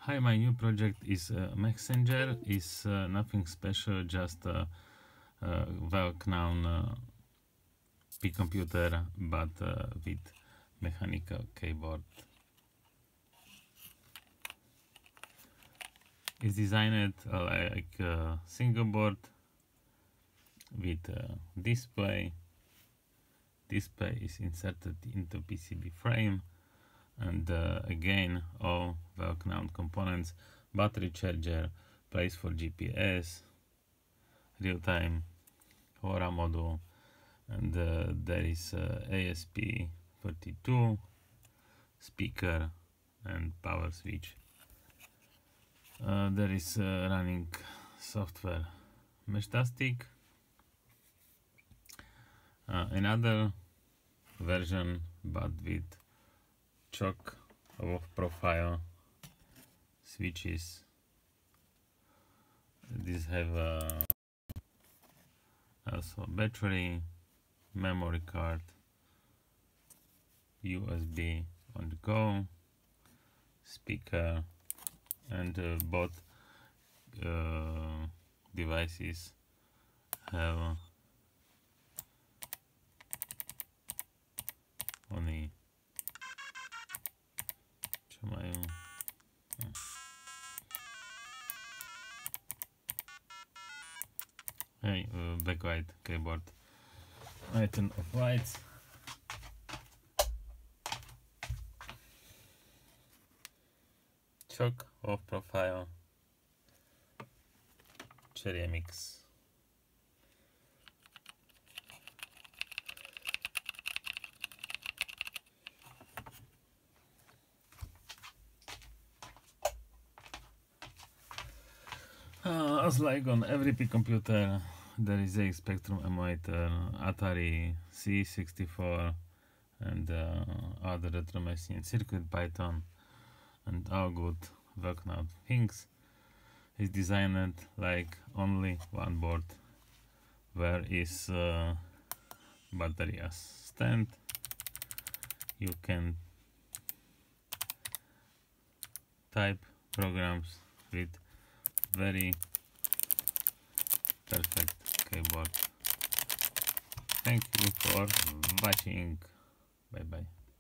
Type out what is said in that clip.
Hi, my new project is MechSenger. It's nothing special, just a well-known P computer, but with mechanical keyboard. It's designed like a single board with display. Display is inserted into PCB frame, and again all well-known components: battery charger, place for GPS, real-time LoRa module, and there is ASP32 speaker and power switch. There is running software MeshDastic. Another version but with choke of profile switches. These have also battery, memory card, USB on the go, speaker, and both devices have oni čo majú backlight keyboard. I turn off lights. Choke off profile. Cherry mix. As like on every P computer, there is a Spectrum emulator, Atari C64, and other retro machines, Circuit Python, and all good well-known things. It's designed like only one board, where is battery as stand. You can type programs with very perfect keyboard. Thank you for watching. Bye bye.